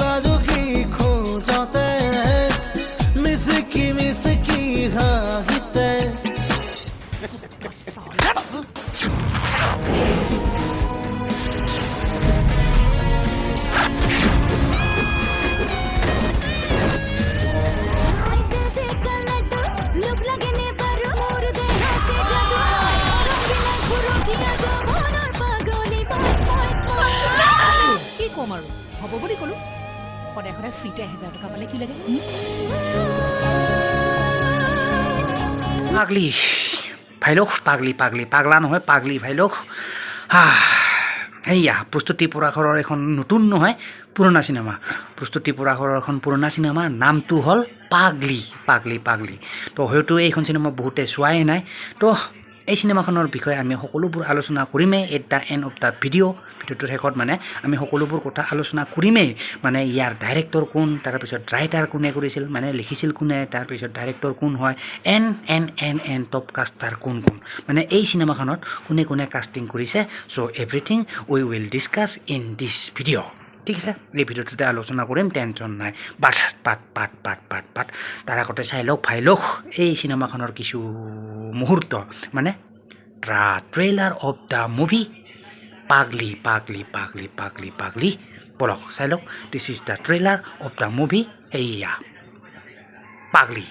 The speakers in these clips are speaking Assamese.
লাজুকি খোঁজতে মিসকি হাঁহিতে কম আৰু হ'ব বুলি ক'লো সদায় সদায় ফ্ৰীতে 1000 টকা পালে কি লাগে পাগলি ভাইলোক পাগলি পাগলা নহয় পাগলি ভাইলোক সেয়া প্ৰস্তুতি পৰাশৰৰ এখন নতুন নহয় পুৰণা চিনেমা প্ৰস্তুতি পৰাশৰৰ এখন পুৰণা চিনেমা নামটো হ'ল পাগলি তো হয়তো এইখন চিনেমা বহুতে চোৱাই নাই তো এই চিনেমাখনৰ বিষয়ে আমি সকলোবোৰ আলোচনা কৰিমেই at the and of the ভিডিঅ'টোৰ শেষত মানে আমি সকলোবোৰ কথা আলোচনা কৰিমেই মানে ইয়াৰ ডাইৰেক্টৰ কোন তাৰপিছত ৰাইটাৰ কোনে কৰিছিল মানে লিখিছিল কোনে তাৰপিছত ডাইৰেক্টৰ কোন হয় এন টপ কাষ্টাৰ কোন মানে এই চিনেমাখনত কোনে কোনে কাষ্টিং কৰিছে so' everything we will discuss in this video' ঠিক আছে এই ভিডিঅ'টোতে আলোচনা কৰিম টেনশ্যন নাই পাত তাৰ আগতে চাই লওক ভাই লওক এই চিনেমাখনৰ কিছু মুহূৰ্ত মানে the trailer of the movie পাগলি বলক চাই লওক this is the trailer of the movie এইয়া পাগলি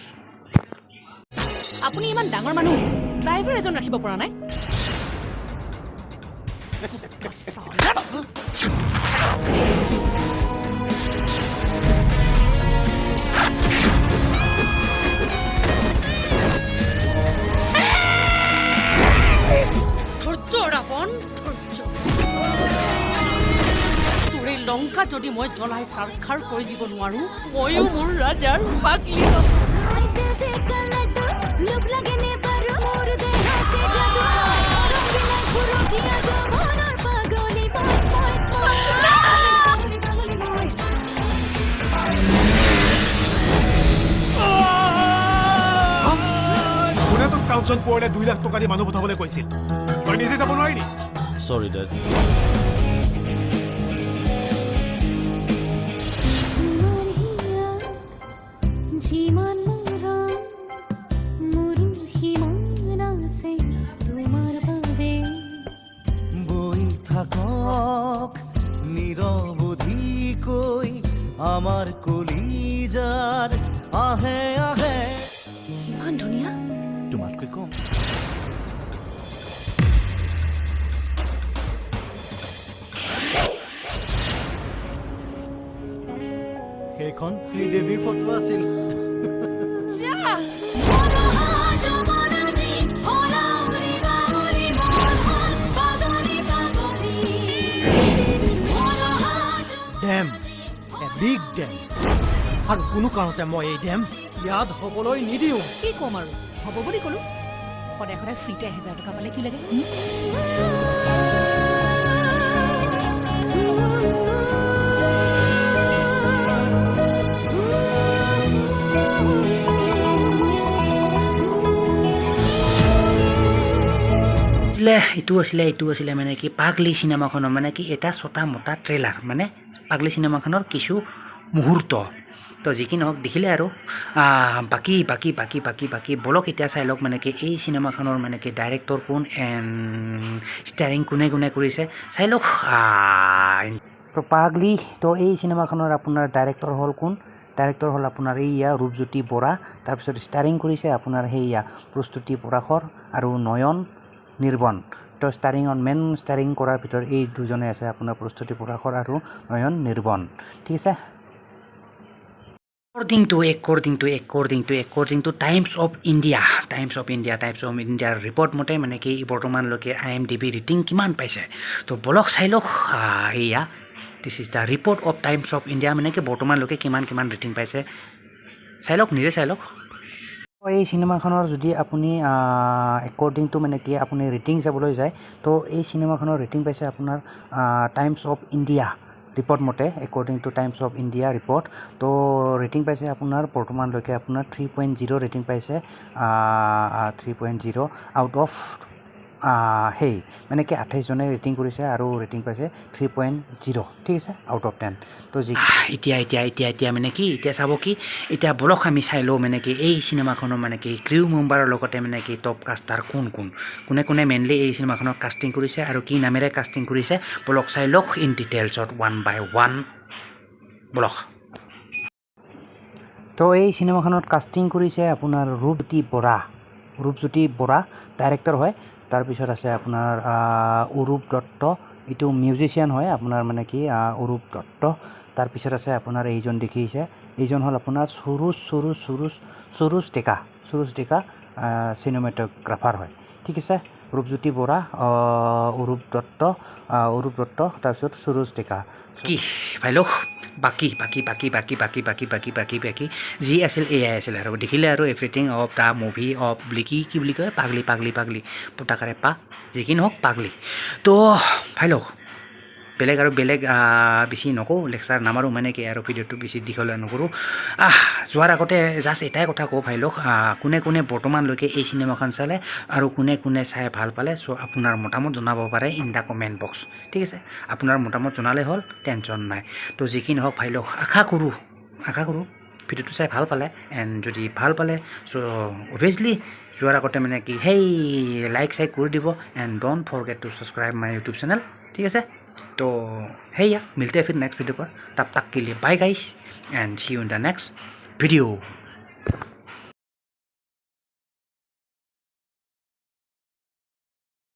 আপুনি ইমান ডাঙৰ মানুহ ড্ৰাইভাৰ এজন ৰাখিব পৰা নাই তোৰে লংকা যদি মই জ্বলাই চাৰখাৰ কৰি দিব নোৱাৰো ময়ো মোৰ ৰাজাৰ পাগলি কোনে তোক কাউন্সিল পৰিলে 2 লাখ টকা দি মানুহ পঠাবলৈ কৈছিল তই নিজে যাব নোৱাৰিলি Sorry, Dad. বই থাকক নিৰৱধিকৈ আমাৰ কলিজাৰ আহে ইমান ধুনীয়া তোমাতকৈ কম সেইখন শ্ৰীদেৱীৰ ফটো আছিল ডেম এ বিগ ডেম আৰু কোনো কাৰণতে মই এই ডেম ইয়াত হ'বলৈ নিদিওঁ কি ক'ম আৰু হ'ব বুলি ক'লো সদায় সদায় ফ্ৰীতে 1000 টকা পালে কি লাগে এইটো আছিলে মানে কি পাগলি চিনেমাখনৰ মানে কি এটা ছটা মোটা ট্ৰেইলাৰ মানে পাগলি চিনেমাখনৰ কিছু মুহূৰ্ত তো যি কি নহওক দেখিলে আৰু বাকী বলক এতিয়া চাই লওক মানে কি এই চিনেমাখনৰ মানে কি ডাইৰেক্টৰ কোন এণ্ড ষ্টাৰিং কোনে কৰিছে চাই লওক তো পাগলি তো এই চিনেমাখনৰ আপোনাৰ ডাইৰেক্টৰ হ'ল কোন ডাইৰেক্টৰ হ'ল আপোনাৰ এইয়া ৰূপজ্যোতি বৰা তাৰপিছত ষ্টাৰিং কৰিছে আপোনাৰ সেইয়া প্ৰস্তুতি পৰাশৰ আৰু নয়ন নিৰ্বন তো মেইন ষ্টাৰিং কৰাৰ ভিতৰত এই দুজনে আছে আপোনাৰ প্ৰস্তুতি পৰাশৰ আৰু নয়ন নিৰ্বন ঠিক আছে According to Times of India report মতে মানে কি বৰ্তমানলৈকে IMDb ৰেটিং কিমান পাইছে তো বলক চাই লওক এয়া this is the report of times of India মানে কি বৰ্তমানলৈকে কিমান ৰেটিং পাইছে নিজে চাই লওক এই চিনেমাখনৰ যদি আপুনি একৰ্ডিং টু মানে কি আপুনি ৰেটিং চাবলৈ যায় তো এই চিনেমাখনৰ ৰেটিং পাইছে আপোনাৰ টাইমছ অফ ইণ্ডিয়া ৰিপৰ্ট মতে according to times of India report তো ৰেটিং পাইছে আপোনাৰ বৰ্তমানলৈকে আপোনাৰ 3.0 ৰেটিং পাইছে 3.0 আউট অফ সেই মানে কি 28জনে ৰেটিং কৰিছে আৰু ৰেটিং পাইছে 3.0 ঠিক আছে আউট অফ 10 তো এতিয়া মানে কি এতিয়া চাব কি এতিয়া বলক আমি চাই লওঁ মানে কি এই চিনেমাখনৰ মানে কি ক্ৰিউ মেম্বাৰৰ লগতে মানে কি টপ কাষ্টাৰ কোনে মেইনলি এই চিনেমাখনৰ কাষ্টিং কৰিছে আৰু কি নামেৰে কাষ্টিং কৰিছে বলক চাই লওক ইন ডিটেইলছত 1 by 1 বলক তো এই চিনেমাখনত কাষ্টিং কৰিছে আপোনাৰ ৰূপজ্যোতি বৰা ডাইৰেক্টৰ হয় তাৰপিছত আছে আপোনাৰ অৰূপ দত্ত এইটো মিউজিচিয়ান হয় আপোনাৰ মানে কি অৰূপ দত্ত তাৰপিছত আছে আপোনাৰ এইজন দেখিছে এইজন হ'ল আপোনাৰ সুৰুজ ডেকা চিনেমেটোগ্ৰাফাৰ হয় ঠিক আছে ৰূপজ্যোতি বৰা অৰূপ দত্ত তাৰপিছত সুৰুজ ডেকা কি ভাই লোক বাকী যি আছিল এয়াই আছিল আৰু দেখিলে আৰু everything of the movie of কি বুলি কয় পাগলি পটাকাৰে যি কি নহওক পাগলি তো ভাই লোক বেলেগ বেছি নকওঁ লেকচাৰ নামাৰোঁ মানে কি আৰু ভিডিঅ'টো বেছি দীঘলীয়া নকৰোঁ যোৱাৰ আগতে জাষ্ট এটাই কথা কওঁ ভাই লোক কোনে বৰ্তমানলৈকে এই চিনেমাখন চালে আৰু কোনে চাই ভাল পালে চ' আপোনাৰ মতামত জনাব পাৰে ইন দ্য কমেণ্ট বক্স ঠিক আছে আপোনাৰ মতামত জনালে হ'ল টেনশ্যন নাই তো যি কি নহওক ভাই লোক আশা কৰোঁ ভিডিঅ'টো চাই ভাল পালে এণ্ড যদি ভাল পালে চ' অভিয়াছলি যোৱাৰ আগতে মানে কি সেই লাইক কৰি দিব and don't forget two subscribe my YouTube channel ঠিক আছে तो है या मिलते हैं फिर नेक्स्ट वीडियो पर तब तक के लिए bye guys and see you in the next video